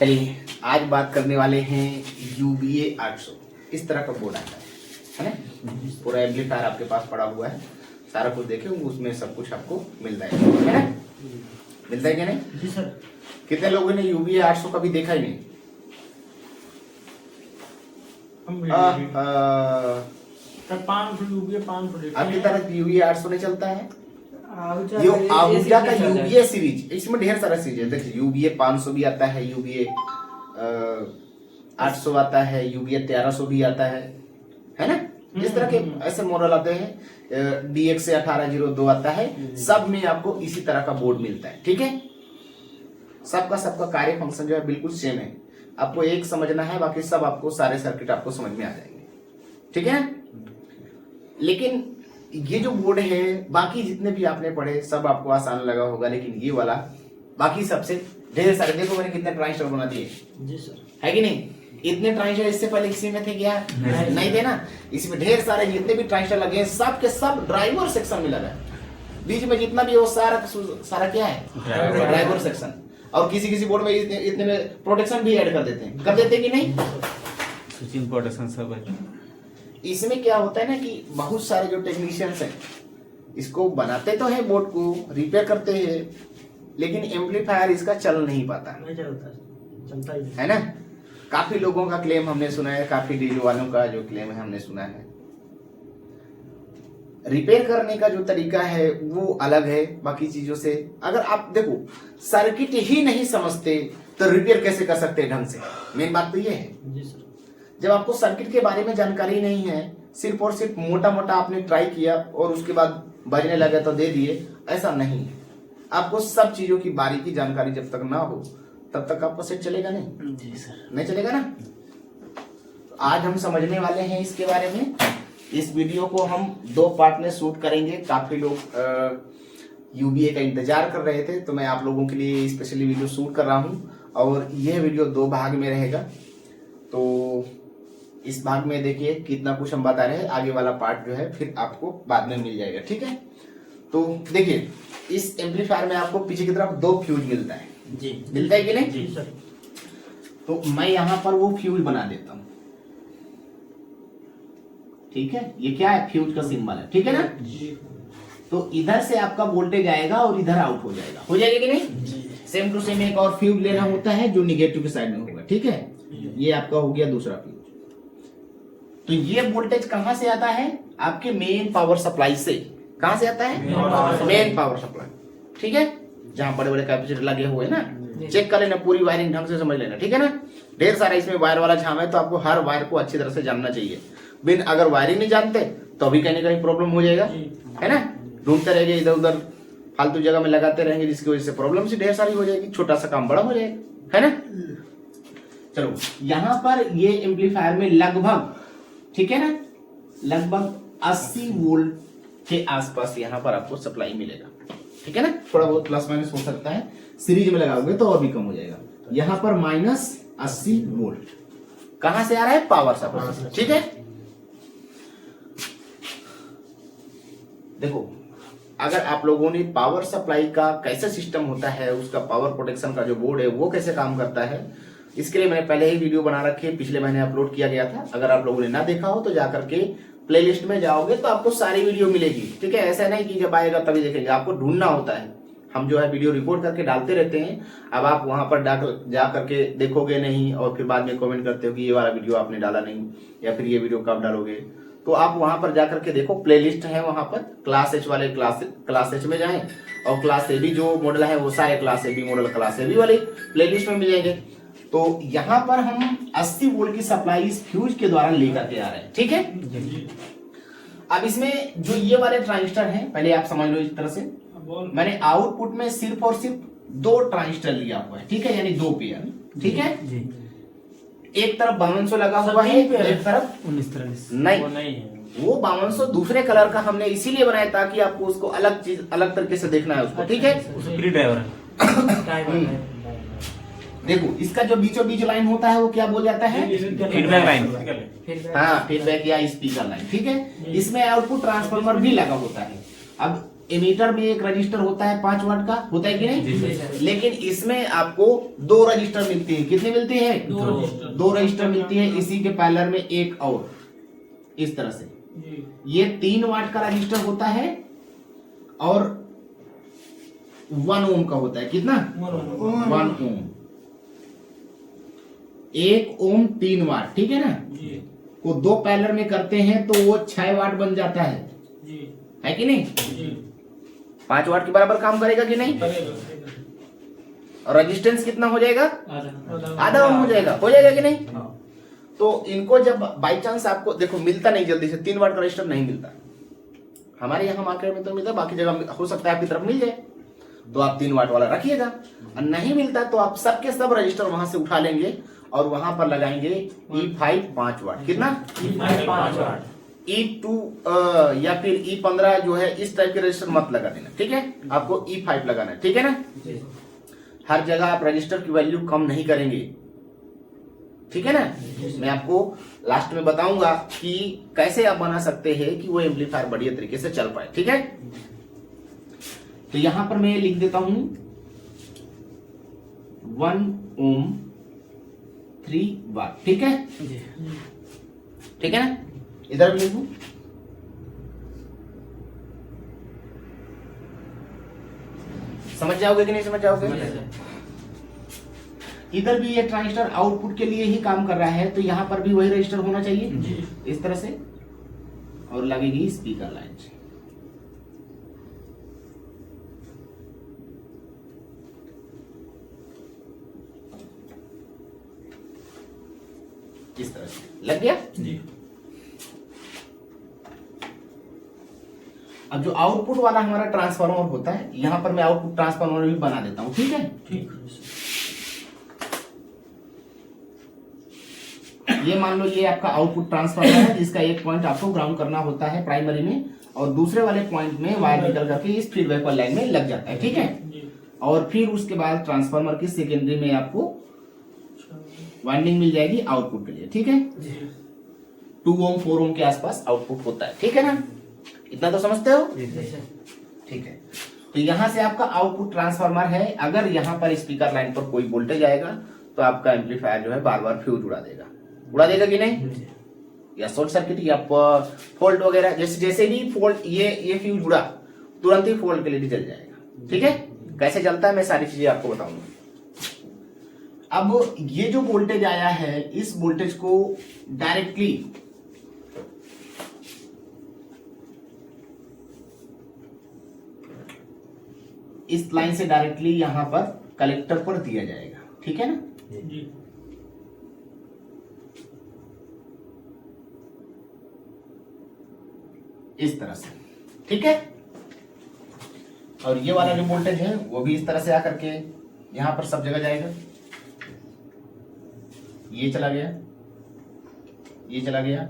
चलिए आज बात करने वाले हैं UBA 800। इस तरह का बोर्ड आता है ना। पूरा एम्पलीफायर आपके पास पड़ा हुआ है, सारा कुछ देखे उसमें सब कुछ आपको मिल जाएगा, है ना। मिलता है क्या नहीं जी सर। कितने लोगों ने UBA 800 कभी देखा ही नहीं? सर 500 UBA 500 आपकी तरफ UBA 800 नहीं चलता है। ये आहूजा का UBA सीरीज, इसमें ढेर सारा सीरीज है। देखिए UBA 500 भी आता है, UBA 800 आता है, UBA 1300 भी आता है ना। इस तरह के ऐसे मॉडल आते हैं। DX से 1802 आता है। सब में आपको इसी तरह का बोर्ड मिलता है, ठीक है। सबका कार्य फंक्शन जो है बिल्कुल सेम है। आपको एक समझना है, बाकी सब आपको सारे सर्किट आपको समझ में आ जाएंगे, ठीक है। लेकिन ये जो बोर्ड है, बाकी जितने भी आपने पढ़े सब आपको आसान लगा होगा, लेकिन ये वाला बाकी सबसे ढेर सारे। देखो मैंने कितने ट्रांजिस्टर बना दिए जी सर, है कि नहीं। इतने ट्रांजिस्टर इससे पहले किसी में थे क्या? नहीं थे ना। इसमें ढेर सारे जितने भी ट्रांजिस्टर लगे हैं सब के सब ड्राइवर सेक्शन में लगा है। बीच में जितना भी है वो सारा क्या है? Driver section. और किसी बोर्ड में इतने में प्रोटेक्शन भी ऐड कर देते हैं, कि नहीं? स्विचिंग प्रोटेक्शन सब है। इसमें क्या होता है ना कि बहुत सारे जो टेक्नीशियंस हैं इसको बनाते तो है, बोर्ड को रिपेयर करते हैं, लेकिन एम्पलीफायर इसका चल नहीं पाता, नहीं चलता, चलता ही है ना। काफी लोगों का क्लेम हमने सुना है, काफी डील वालों का जो क्लेम है हमने सुना है। रिपेयर करने का जो तरीका है वो अलग है बाकी चीजों से। अगर आप देखो सर्किट ही नहीं समझते तो रिपेयर कैसे कर सकते हैं ढंग से? मेन बात तो ये है। जी सर। जब आपको सर्किट के बारे में जानकारी नहीं है, सिर्फ और सिर्फ मोटा मोटा आपने ट्राई किया और उसके बाद बजने लगा तो दे दिए, ऐसा नहीं है। आपको सब चीजों की बारीकी जानकारी जब तक ना हो तब तक आपका सेट चलेगा नहीं। जी सर। नहीं चलेगा ना। तो आज हम समझने वाले हैं इसके बारे में। इस वीडियो को हम 2 पार्ट में शूट करेंगे। काफी लोग UBA का इंतजार कर रहे थे, तो मैं आप लोगों के लिए स्पेशली वीडियो शूट कर रहा हूँ। और यह वीडियो 2 भाग में रहेगा। तो इस भाग में देखिए कितना कुछ हम बता रहे हैं, आगे वाला पार्ट जो है फिर आपको बाद में मिल जाएगा, ठीक है। तो देखिए इस एम्पलीफायर में आपको पीछे की तरफ 2 फ्यूज मिलता है। जी, मिलता है कि नहीं? जी सर। तो मैं यहाँ पर वो फ्यूज बना देता हूँ, ठीक है। ये क्या है? फ्यूज का सिंबल है, ठीक है ना। जी। तो इधर से आपका वोल्टेज आएगा और इधर आउट हो जाएगा, हो जाएगा कि नहीं? जी। सेम टू सेम एक और फ्यूज लेना होता है जो निगेटिव के साइड में होगा, ठीक है। ये आपका हो गया दूसरा फ्यूज। तो ये वोल्टेज कहां से आता है? आपके मेन पावर सप्लाई से। कहां से आता है? मेन पावर सप्लाई, ठीक है। जहां बड़े बड़े कैपेसिटर लगे हुए ना, चेक कर लेना, पूरी वायरिंग ढंग से समझ लेना, ठीक है ना। ढेर सारा इसमें वायर वाला झाम है, तो आपको हर वायर को अच्छी तरह से जानना चाहिए। बिन अगर वायरिंग नहीं जानते तो अभी कहीं ना कहीं प्रॉब्लम हो जाएगा, है ना। ढूंढते रहेंगे इधर उधर, फालतू जगह में लगाते रहेंगे, जिसकी वजह से प्रॉब्लम से ढेर सारी हो जाएगी, छोटा सा काम बड़ा हो जाएगा, है ना। चलो यहाँ पर ये एम्पलीफायर में लगभग, ठीक है ना, लगभग 80 वोल्ट के आसपास यहाँ पर आपको सप्लाई मिलेगा, ठीक है ना। थोड़ा बहुत प्लस माइनस हो सकता है, सीरीज में लगाओगे तो और भी कम हो जाएगा। यहाँ पर -80 वोल्ट कहां से आ रहा है? पावर सप्लाई, ठीक है। देखो अगर आप लोगों ने पावर सप्लाई का कैसे सिस्टम होता है, उसका पावर प्रोटेक्शन का जो बोर्ड है वो कैसे काम करता है, इसके लिए मैंने पहले ही वीडियो बना रखी है, पिछले महीने अपलोड किया गया था। अगर आप लोगों ने ना देखा हो तो जाकर के प्लेलिस्ट में जाओगे तो आपको सारी वीडियो मिलेगी, ठीक है। ऐसा नहीं कि जब आएगा तभी देखेंगे, आपको ढूंढना होता है। हम जो है वीडियो रिकॉर्ड करके डालते रहते हैं। अब आप वहां पर जा करके देखोगे नहीं और फिर बाद में कमेंट करते हो कि ये वाला वीडियो आपने डाला नहीं, या फिर ये वीडियो कब डालोगे। तो आप वहां पर जाकर के देखो, प्लेलिस्ट है वहां पर। क्लास H वाले क्लास H में जाएं, और क्लास AB जो मॉडल है वो सारे class AB model class AB वाले प्लेलिस्ट में मिल जाएंगे। तो यहाँ पर हम 80 वोल्ट की सप्लाई इस फ्यूज के द्वारा लेकर के आ रहे हैं, ठीक है। अब इसमें जो ये वाले ट्रांजिस्टर हैं, पहले आप समझ लो इस तरह से। मैंने आउटपुट में सिर्फ और सिर्फ 2 ट्रांजिस्टर लिया हुआ है, ठीक है, यानी 2 पेयर, ठीक है। एक तरफ 5200 लगा हुआ है, एक तरफ 1943 नहीं, वो 5200 दूसरे कलर का हमने इसीलिए बनाया ताकि आपको उसको अलग तरीके से देखना है उसको, ठीक है। ड्राइवर है। देखो इसका जो बीचों बीच लाइन होता है वो क्या बोल जाता है? Feedback line. हाँ, फीडबैक या स्पीकर लाइन, ठीक है। इसमें आउटपुट ट्रांसफार्मर भी लगा होता है। अब एमीटर में एक रजिस्टर होता है 5 वाट का, होता है कि जी नहीं? सर। लेकिन इसमें आपको 2 रजिस्टर मिलती है। कितनी मिलती है? दो रजिस्टर। 2 रजिस्टर मिलती है। इसी के पैरेलल में एक और इस तरह से जी ये 3 वाट का रजिस्टर होता है और 1 ओम का होता है। कितना? 1 ओम। 1 ओम 3 वाट, ठीक है ना? जी को 2 पैरेलल में करते हैं तो वो 6 वाट बन जाता है कि नहीं? जी 5 वाट के बराबर काम करेगा कि नहीं? करेगा। और रेजिस्टेंस कितना हो जाएगा? आधा आधा ओम हो जाएगा कि नहीं? तो इनको जब बाई चांस आपको देखो मिलता नहीं जल्दी से, 3 वाट का रजिस्टर नहीं मिलता हमारे यहाँ मार्केट में तो मिलता, बाकी जगह हो सकता है आपकी तरफ मिल जाए, तो आप 3 वाट वाला रखिएगा। और नहीं मिलता तो आप सबके सब रजिस्टर वहां से उठा लेंगे और वहां पर लगाएंगे E5 5 वाट। कितना? 5 वाट। E2 या फिर E15 जो है इस टाइप के रजिस्टर मत लगा देना, ठीक है? आपको E5 लगाना है, ठीक है ना? हर जगह आप रजिस्टर की वैल्यू कम नहीं करेंगे, ठीक है ना? मैं आपको लास्ट में बताऊंगा कि कैसे आप बना सकते हैं कि वो एम्पलीफायर बढ़िया तरीके से चल पाए, ठीक है? तो यहां पर मैं लिख देता हूं 1 ओम 3 वाट, ठीक है? ठीक है ना? इधर भी लिखूं, समझ जाओगे कि नहीं समझ जाओगे? इधर भी ये ट्रांजिस्टर आउटपुट के लिए ही काम कर रहा है, तो यहां पर भी वही रजिस्टर होना चाहिए इस तरह से, और लगेगी स्पीकर लाइन। इस तरह से लग गया। जी अब जो आउटपुट वाला हमारा ट्रांसफार्मर होता है, यहां पर मैं आउटपुट ट्रांसफार्मर भी बना देता हूं, ठीक है? ठीक। ये मान लो ये आपका आउटपुट ट्रांसफार्मर है जिसका एक पॉइंट आपको ग्राउंड करना होता है प्राइमरी में, और दूसरे वाले पॉइंट में वायर निकल करके इस फीडबैक वाली लाइन में लग जाता है, ठीक है? जी और फिर उसके बाद ट्रांसफार्मर की सेकेंडरी में आपको वाइंडिंग मिल जाएगी आउटपुट के लिए, ठीक है? 2 ओम 4 ओम के आसपास आउटपुट होता है, ठीक है ना? इतना तो समझते हो? ठीक है। तो यहां से आपका आउटपुट ट्रांसफार्मर है। अगर यहां पर स्पीकर लाइन पर कोई वोल्टेज आएगा तो आपका एम्पलीफायर जो है बार बार फ्यूज उड़ा देगा कि नहीं? या शॉर्ट सर्किट या फॉल्ट वगैरह, जैसे भी फॉल्ट ये फ्यूज उड़ा तुरंत ही फॉल्ट के लिए जल जाएगा, ठीक है? कैसे जलता है मैं सारी चीजें आपको बताऊंगा। अब ये जो वोल्टेज आया है, इस वोल्टेज को डायरेक्टली इस लाइन से डायरेक्टली यहां पर कलेक्टर पर दिया जाएगा, ठीक है ना? जी इस तरह से, ठीक है? और ये वाला जो वोल्टेज है वो भी इस तरह से आकर के यहां पर सब जगह जाएगा। ये चला गया, ये चला गया,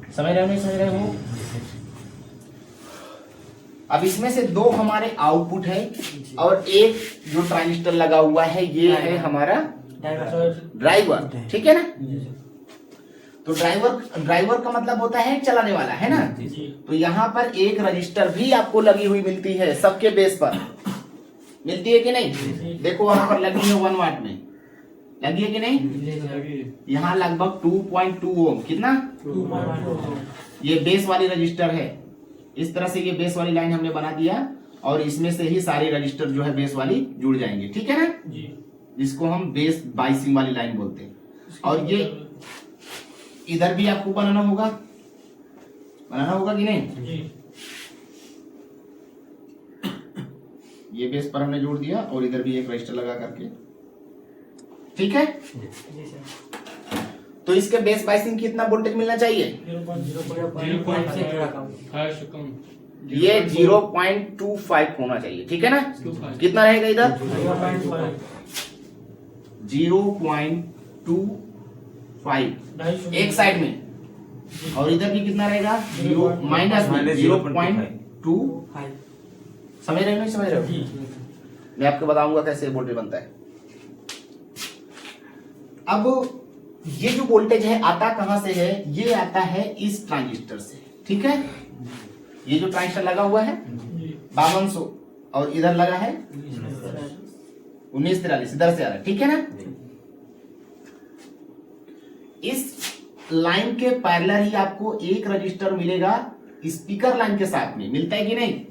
समझ रहे हो नहीं समझ रहे हो? अब इसमें से 2 हमारे आउटपुट है और एक जो ट्रांजिस्टर लगा हुआ है ये है हमारा ड्राइवर, ठीक है ना? तो ड्राइवर का मतलब होता है चलाने वाला, है ना? तो यहाँ पर एक रजिस्टर भी आपको लगी हुई मिलती है, सबके बेस पर मिलती है कि नहीं? देखो वहां पर लगी है 1 वाट में, लगी है कि नहीं? यहाँ लगभग 2.2 ओम, कितना? 2.2 ये बेस वाली रजिस्टर है। इस तरह से ये बेस वाली लाइन हमने बना दिया और इसमें से ही सारे रजिस्टर जो है बेस वाली जुड़ जाएंगे, ठीक है ना? जी जिसको हम बेस बाइसिंग वाली लाइन बोलते हैं। और ये इधर भी आपको बनाना होगा कि नहीं? जी ये बेस पर हमने जोड़ दिया और इधर भी एक रजिस्टर लगा करके, ठीक है? तो इसके बेस बाइसिंग कितना वोल्टेज मिलना चाहिए? 0.05 ये 0.25 होना चाहिए, ठीक है ना? कितना रहेगा इधर? 0.25 एक साइड में, और इधर भी कितना रहेगा? माइनस में 0.2। समझ रहे हो नहीं समझ रहे हो? मैं आपको बताऊंगा कैसे वोल्टेज बनता है। अब ये जो वोल्टेज है आता कहां से है? ये आता है इस ट्रांजिस्टर से, ठीक है? ये जो ट्रांजिस्टर लगा हुआ है जी 5200 और इधर लगा है 1943 इधर से आ रहा है, ठीक है ना। इस लाइन के पैरेलल ही आपको एक रजिस्टर मिलेगा स्पीकर लाइन के साथ में, मिलता है कि नहीं,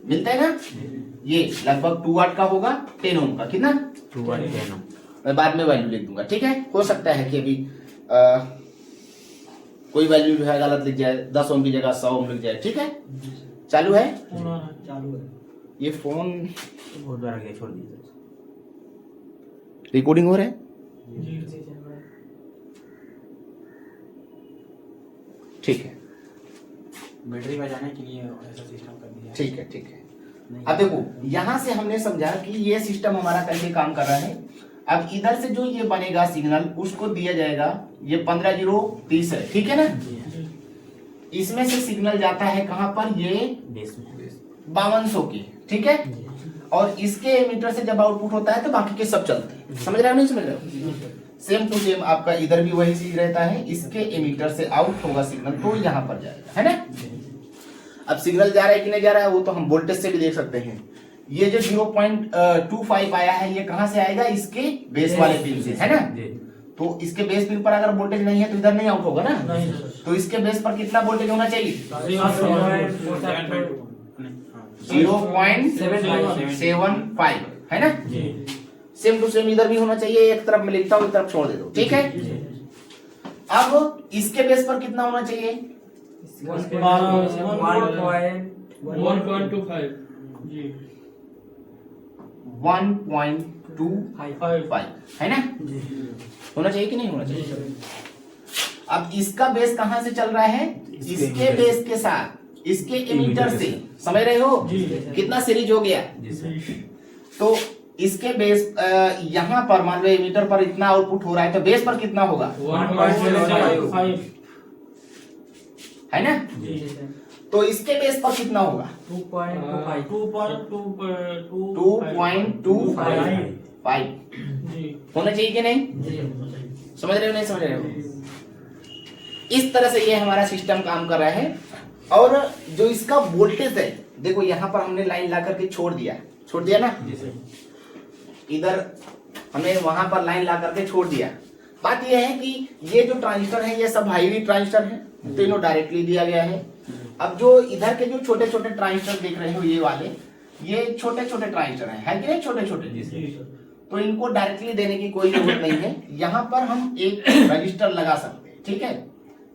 मिलता है ना। ये लगभग 2 वाट का होगा, 10 ओम का, कितना 2 वाट 10 ओम। मैं बाद में वैल्यू लिख दूंगा, ठीक है। हो सकता है कि अभी कोई वैल्यू जो है गलत लिख जाए, 10 ओम की जगह 100 ओम लिख जाए, ठीक है। चालू है, चालू है। ये फोन बहुत बार आगे छोड़ दीजिए। रिकॉर्डिंग हो रहा है, जी ठीक है, बैटरी बचाने के लिए ऐसा सिस्टम कर दिया है। ठीक है, ठीक है। अब देखो यहां से हमने समझा कि ये सिस्टम हमारा कैसे काम कर रहा है। अब इधर से जो ये बनेगा सिग्नल उसको दिया जाएगा, ये 15030 है, ठीक है ना। इसमें से सिग्नल जाता है कहां पर, ये बेस में 5200 की, ठीक है। और इसके एमीटर से जब आउटपुट होता है तो बाकी के सब चलते हैं, समझ रहे हो नहीं समझ रहे हो। सेम टू सेम आपका इधर भी वही चीज रहता है, इसके एमीटर से आउट होगा सिग्नल तो यहाँ पर जाएगा, है ना। अब सिग्नल जा रहा है कि नहीं जा रहा है वो तो हम वोल्टेज से भी देख सकते हैं। ये जो 0.25 आया है ये कहां से आएगा, इसके बेस वाले पिन से, है ना। तो इसके बेस पिन पर अगर वोल्टेज नहीं है तो इधर नहीं आउट होगा ना। नहीं तो इसके बेस पर कितना वोल्टेज होना चाहिए, 0.75, है ना। सेम टू सेम इधर भी होना चाहिए, एक तरफ में लिखता हूं एक तरफ छोड़ दे दो, ठीक है। अब इसके बेस पर कितना होना चाहिए, 1.25 जी 1.25, है ना। होना चाहिए कि नहीं होना चाहिए। अब इसका बेस कहां से चल रहा है, इसके बेस के साथ इसके एमीटर से, समझ रहे हो कितना सीरीज हो गया। तो इसके बेस यहाँ पर मान लो एमीटर पर इतना आउटपुट हो रहा है तो बेस पर कितना होगा, 1.75 है ना। तो इसके बेस पर कितना होगा, 2.25 जी होना चाहिए कि नहीं, समझ रहे हो नहीं समझ रहे हो। इस तरह से ये हमारा सिस्टम काम कर रहा है। और जो इसका वोल्टेज है देखो यहाँ पर हमने लाइन ला करके छोड़ दिया ना, इधर हमने वहां पर लाइन ला करके छोड़ दिया। बात यह है कि ये जो ट्रांजिस्टर है ये सब हाईवी ट्रांजिस्टर है, तीनों डायरेक्टली दिया गया है। अब जो इधर के जो छोटे छोटे ट्रांजिस्टर देख रहे हो ये वाले, ये छोटे छोटे ट्रांजिस्टर है कि नहीं, छोटे छोटे। तो इनको डायरेक्टली देने की कोई जरूरत नहीं है। यहाँ पर हम एक रजिस्टर लगा सकते हैं, ठीक है।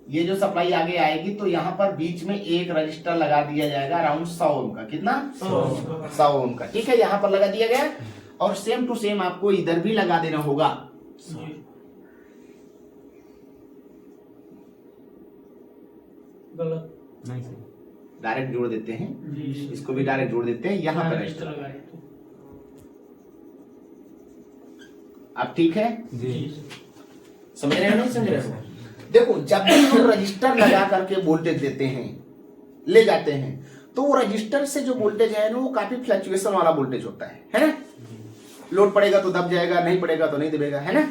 ये जो सप्लाई आगे आएगी तो यहाँ पर बीच में एक रजिस्टर लगा दिया जाएगा अराउंड 100 ओम का, कितना 100 ओम का, ठीक है। यहाँ पर लगा दिया गया और सेम टू सेम आपको इधर भी लगा देना होगा। गलत नहीं सही। डायरेक्ट जोड़ देते हैं, जी इसको भी डायरेक्ट जोड़ देते हैं यहाँ पर रजिस्टर। लगाए अब ठीक है, जी समझ रहे हो नहीं समझ रहे हो। देखो जब भी हम रजिस्टर लगा करके वोल्टेज देते हैं, ले जाते हैं, तो वो रजिस्टर से जो वोल्टेज है ना वो काफी फ्लक्चुएशन वाला वोल्टेज होता है ना। लोड पड़ेगा तो दब जाएगा, नहीं पड़ेगा तो नहीं दबेगा, है ना।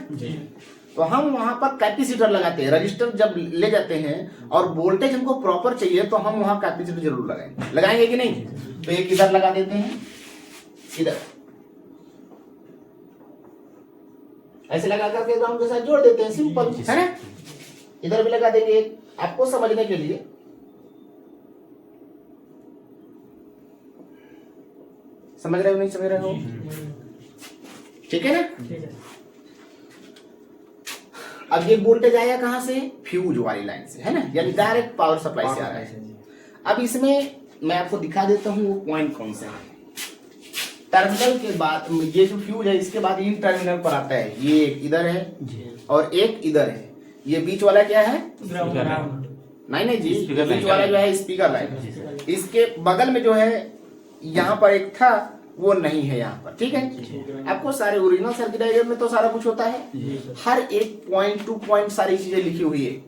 तो हम वहां पर कैपेसिटर लगाते हैं। रजिस्टर जब ले जाते हैं और वोल्टेज हमको प्रॉपर चाहिए तो हम वहां कैपेसिटर जरूर लगाएंगे कि नहीं। तो एक इधर लगा देते हैं, इधर ऐसे लगा करके ग्राउंड के साथ जोड़ देते हैं, सिंपल है ना। इधर भी लगा देंगे आपको समझने के लिए। समझ रहे हो नहीं समझ रहे हो, ठीक है ना। अब ये वोल्टेज आया कहां से, फ्यूज वाली लाइन से, है ना, यानी डायरेक्ट पावर सप्लाई से आ रहा है। अब इसमें मैं आपको दिखा देता हूं वो पॉइंट कौन सा है। टर्मिनल के बाद ये जो फ्यूज है इसके बाद इन टर्मिनल पर आता है, ये एक इधर है और एक इधर है। ये बीच वाला क्या है, नहीं जी, बीच वाला जो है स्पीकर लाइन। इसके बगल में जो है यहाँ पर एक था वो नहीं है यहाँ पर, ठीक है। आपको सारे ओरिजिनल सर्किट डायग्राम में तो सारा कुछ होता है, हर एक पॉइंट टू पॉइंट सारी चीजें लिखी हुई है।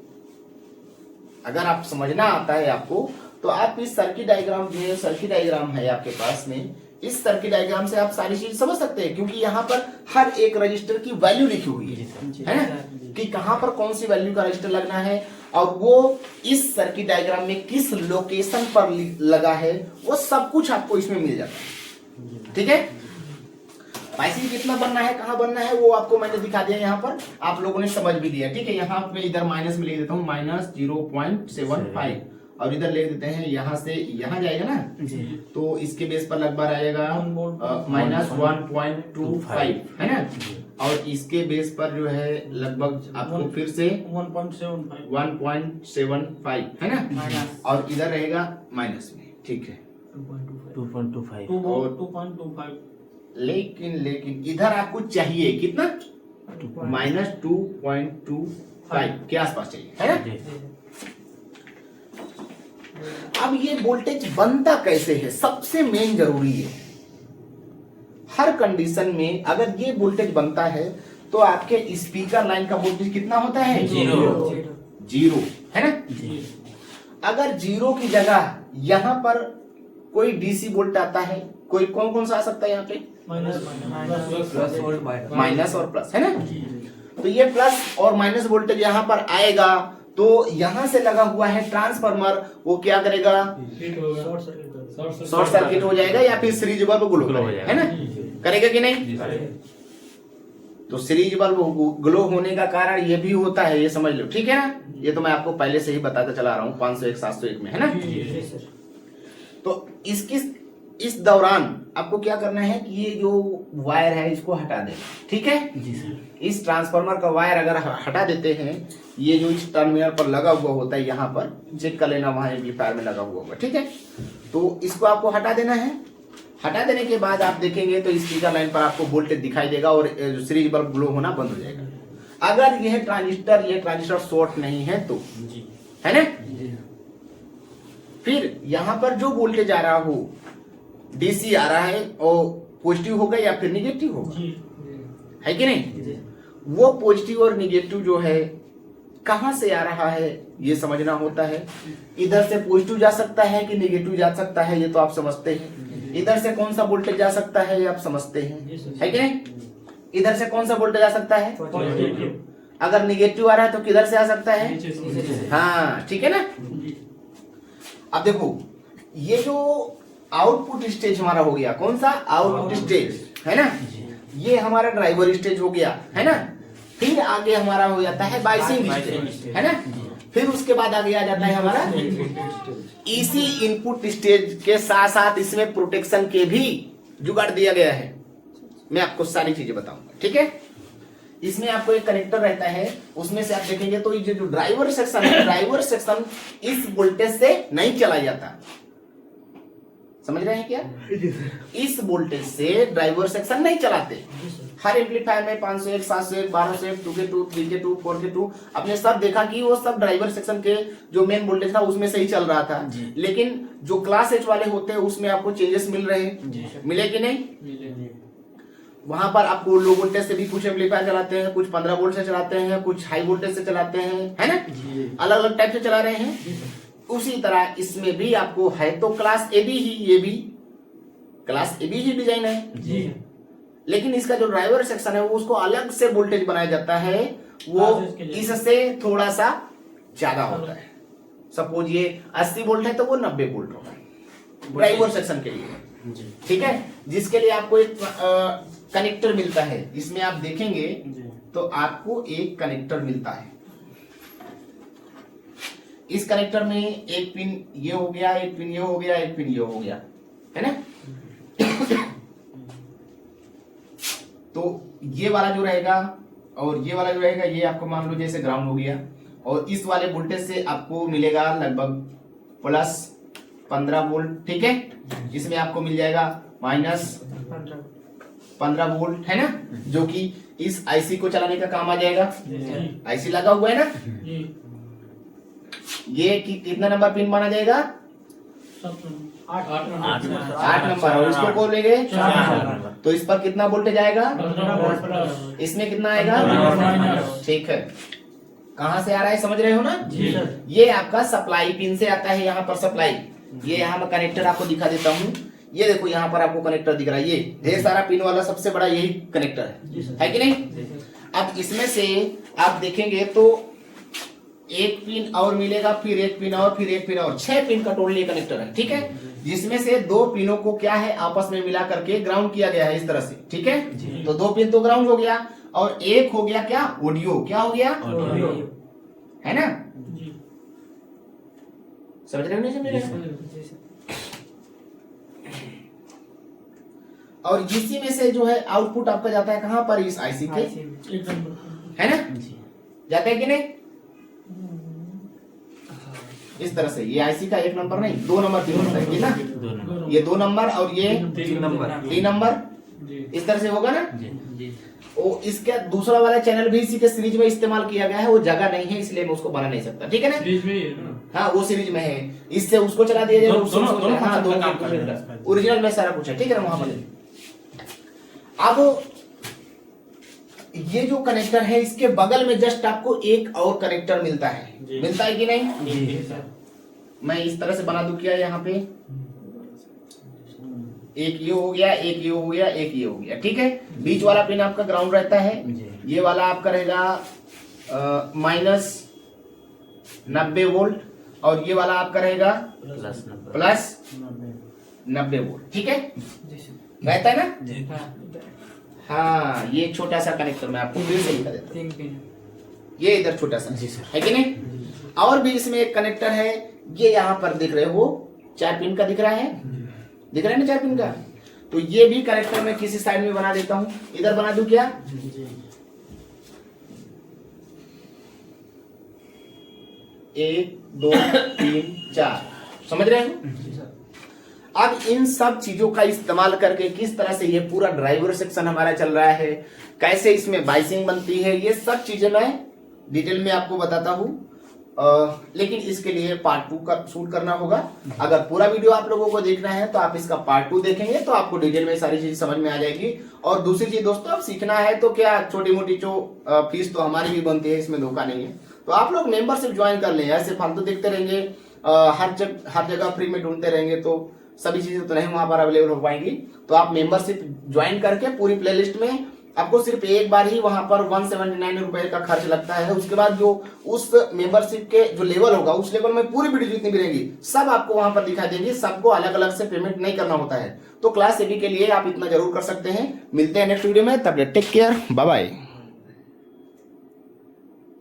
अगर आप समझना आता है आपको तो आप इस सर्किट डायग्राम में, सर्किट डायग्राम है आपके पास में, इस सर्किट डायग्राम से आप सारी चीज समझ सकते हैं, क्योंकि यहाँ पर हर एक रजिस्टर की वैल्यू लिखी हुई है ना, कि कहां पर कौन सी वैल्यू का रजिस्टर लगना है और वो इस सर्किट डायग्राम में किस लोकेशन पर लगा है, वो सब कुछ आपको इसमें मिल जाता है। ठीक है, पैसे कितना बनना है, कहां बनना है, वो आपको मैंने दिखा दिया, यहाँ पर आप लोगों ने समझ भी दिया। ठीक है, यहाँ पे इधर माइनस में ले देता हूँ -0.75 और इधर ले देते हैं, यहाँ से यहाँ जाएगा ना, तो इसके बेस पर लगभग आएगा -1.25 है ना, और इसके बेस पर जो है लगभग आपको फिर से 1.75 है ना, और इधर रहेगा माइनस में। ठीक है, 2.25 लेकिन इधर आपको चाहिए कितना, -2.25 के आसपास चाहिए है ना। अब ये वोल्टेज बनता कैसे है, सबसे मेन जरूरी है। हर कंडीशन में अगर ये वोल्टेज बनता है तो आपके स्पीकर लाइन का वोल्टेज कितना होता है, जीरो है ना। अगर जीरो की जगह यहाँ पर कोई डीसी वोल्ट आता है, कोई कौन सा आ सकता है यहाँ पे, माइनस और प्लस है ना। तो ये प्लस और माइनस वोल्टेज यहाँ पर आएगा, तो यहां से लगा हुआ है ट्रांसफार्मर, वो क्या करेगा, शॉर्ट सर्किट हो जाएगा या फिर सीरीज बल्ब ग्लो करेगा, है ना, करेगा कि नहीं। तो सीरीज बल्ब ग्लो होने का कारण ये भी होता है, ये समझ लो। ठीक है ना, ये तो मैं आपको पहले से ही बताता चला रहा हूँ 501 701 में, है ना। तो इस दौरान आपको क्या करना है कि ये जो वायर है इसको हटा देना। ठीक है जी सर, इस ट्रांसफार्मर का वायर अगर हटा देते हैं, ये जो इस टर्मिनल पर लगा हुआ होता है, यहाँ पर चेक कर लेना, वहां एम्पलीफायर में लगा हुआ होगा। ठीक है, तो इसको आपको हटा देना है। हटा देने के बाद आप देखेंगे तो स्पीकर लाइन पर आपको वोल्टेज दिखाई देगा और सीरीज बल्ब ग्लो होना बंद हो जाएगा। अगर यह ट्रांजिस्टर शॉर्ट नहीं है तो, है ना। फिर यहाँ पर जो वोल्टेज आ रहा हो, डीसी आ रहा है, और पॉजिटिव होगा या फिर निगेटिव होगा, है कि नहीं। वो पॉजिटिव और निगेटिव जो है कहां से आ रहा है ये समझना होता है। इधर से पॉजिटिव जा सकता है कि निगेटिव जा सकता है, ये तो आप समझते हैं। इधर से कौन सा वोल्टेज जा सकता है ये आप समझते हैं, है कि नहीं। इधर से कौन सा वोल्टेज आ सकता है, अगर निगेटिव आ रहा है तो किधर से आ सकता है, हाँ ठीक है ना। अब देखो, ये जो आउटपुट स्टेज हमारा हो गया, कौन सा आउटपुट स्टेज है ना, ये हमारा ड्राइवर स्टेज हो गया, है ना। फिर आगे हमारा हो जाता है बाइसिंग स्टेज, है ना। फिर उसके बाद आगे आ जाता है हमारा इसी इनपुट स्टेज के साथ साथ इसमें प्रोटेक्शन के भी जुगाड़ दिया गया है। मैं आपको सारी चीजें बताऊंगा, ठीक है। इसमें आपको एक कनेक्टर रहता है, उसमें से आप देखेंगे तो ये जो ड्राइवर सेक्शन है, ड्राइवर सेक्शन इस वोल्टेज से नहीं चला जाता, समझ रहे हैं क्या। इस वोल्टेज से ड्राइवर सेक्शन नहीं चलाते। हर एम्पलीफायर में 501 701 1201 2K2 3K2 4K2 आपने सब देखा कि वो सब ड्राइवर सेक्शन के जो मेन वोल्टेज था उसमें से ही चल रहा था। लेकिन जो क्लास एच वाले होते हैं उसमें आपको चेंजेस मिल रहे हैं, मिले कि नहीं। वहां पर आपको लो वोल्टेज से भी कुछ एम्पलीफायर चलाते हैं, कुछ 15 वोल्ट से चलाते हैं, कुछ हाई वोल्टेज से चलाते हैं, है ना, अलग अलग टाइप से चला रहे हैं। उसी तरह इसमें भी आपको है तो क्लास ए बी ही, ये भी क्लास ए बी ही डिजाइन है जी। लेकिन इसका जो ड्राइवर सेक्शन है वो उसको अलग से वोल्टेज बनाया जाता है, वो इससे थोड़ा सा ज्यादा होता है। सपोज ये 80 वोल्ट है तो वो 90 वोल्ट होगा ड्राइवर सेक्शन के लिए, ठीक है। जिसके लिए आपको एक कनेक्टर मिलता है, इसमें आप देखेंगे तो आपको एक कनेक्टर मिलता है। इस कनेक्टर में एक पिन ये हो गया, एक पिन ये हो गया, एक पिन ये हो गया, है ना। तो ये वाला जो रहेगा और ये वाला जो रहेगा, ये आपको मान लो जैसे ग्राउंड हो गया, और इस वाले वोल्टेज से आपको मिलेगा लगभग प्लस 15 वोल्ट, ठीक है। इसमें आपको मिल जाएगा माइनस 15 वोल्ट, है ना, जो कि इस आईसी को चलाने का काम आ जाएगा। आईसी लगा हुआ है ना, ये कितना नंबर पिन माना जाएगा, 8 नंबर, और इसको को लेंगे तो इस पर कितना वोल्टेज आएगा, इसमें कितना आएगा, ठीक है। कहां से आ रहा है समझ रहे हो ना? जी सर। ये आपका सप्लाई पिन से आता है, यहाँ पर सप्लाई। ये यहाँ मैं कनेक्टर आपको दिखा देता हूँ। ये देखो यहाँ पर आपको कनेक्टर दिख रहा है, ये ढेर सारा पिन वाला सबसे बड़ा यही कनेक्टर है कि नहीं? अब इसमें से आप देखेंगे तो एक पिन और मिलेगा, फिर एक पिन और, फिर एक पिन और, 6 पिन का टोटल ये कनेक्टर है, ठीक है? जिसमें से 2 पिनों को क्या है आपस में मिला करके ग्राउंड किया गया है इस तरह से, ठीक है? तो 2 पिन तो ग्राउंड हो गया और एक हो गया क्या ऑडियो, क्या हो गया ऑडियो। है ना? जी समझ रहे हो नहीं समझ रहे हो? जी सर। और इसी में से जो है आउटपुट आपका जाता है कहां पर, इस आईसी के, एक नंबर। है ना? जी। जाता है कि नहीं? इस तरह से ये आईसी का 1 नंबर नहीं 2 नंबर पिन होता है कि ना? 2 नंबर। ये 2 नंबर और ये 3 नंबर। 3 नंबर, जी इस तरह से होगा ना? जी जी। वो इसका दूसरा वाला चैनल भी इसी के सीरीज में इस्तेमाल किया गया है, वो जगह नहीं है इसलिए मैं उसको बना नहीं सकता, ठीक है ना? सीरीज में ही है ना? हाँ वो सीरीज में है, इससे उसको चला दिया जाएगा, उससे दोनों- उसको दोनों चला- हाँ, function दोनों काम कर रहे हैं। ओरिजिनल में सारा कुछ है, ठीक है ना? वहां पर अब ये जो कनेक्टर है इसके बगल में जस्ट आपको एक और कनेक्टर मिलता है, जी। मिलता है कि नहीं? जी सर। मैं इस तरह से बना दूं क्या यहाँ पे, एक ये हो गया, एक ये हो गया, एक ये हो गया, ठीक है? बीच वाला पिन आपका ग्राउंड रहता है, जी। ये वाला आपका रहेगा -90 वोल्ट और ये वाला आपका रहेगा प्लस नंबर। प्लस 90 वोल्ट, ठीक है? रहता है ना? जी। हाँ ये छोटा सा कनेक्टर मैं आपको फिर से दिखा देता हूँ, 3 पिन। ये इधर छोटा सा जी सर। है कि नहीं? और भी इसमें एक कनेक्टर है, ये यहाँ पर दिख रहे हो 4 पिन का दिख रहा है, दिख रहा है ना 4 पिन का? तो ये भी कनेक्टर मैं किसी साइड में बना देता हूँ, इधर बना दूं क्या? 1 2 3 4, समझ रहे हो? अब इन सब चीजों का इस्तेमाल करके किस तरह से ये पूरा ड्राइवर सेक्शन हमारा चल रहा है, कैसे इसमें बाइसिंग बनती है, ये सब चीजें मैं डिटेल में आपको बताता हूँ। लेकिन इसके लिए पार्ट 2 का शूट करना होगा। अगर पूरा वीडियो आप लोगों को देखना है तो आप इसका पार्ट 2 देखेंगे तो आपको डिटेल में सारी चीज समझ में आ जाएगी। और दूसरी चीज दोस्तों, अब सीखना है तो क्या छोटी मोटी जो फीस तो हमारी भी बनती है, इसमें धोखा नहीं है। तो आप लोग मेंबरशिप ज्वाइन कर लें, ऐसे फालतू देखते रहेंगे, हर जगह फ्री में ढूंढते रहेंगे तो सभी चीजें तो नहीं वहां पर अवेलेबल हो पाएंगी। तो आप मेंबरशिप ज्वाइन करके पूरी प्लेलिस्ट में आपको सिर्फ एक बार ही वहां पर 179 रुपए का खर्च लगता है। उसके बाद जो उस मेंबरशिप के जो लेवल होगा, उस लेवल में पूरी वीडियो जितनी भी रहेगी सब आपको वहां पर दिखा देंगे। सबको अलग अलग से पेमेंट नहीं करना होता है। तो क्लास एबी के लिए आप इतना जरूर कर सकते हैं। मिलते हैं नेक्स्ट वीडियो में, तब तक टेक केयर, बाय बाय।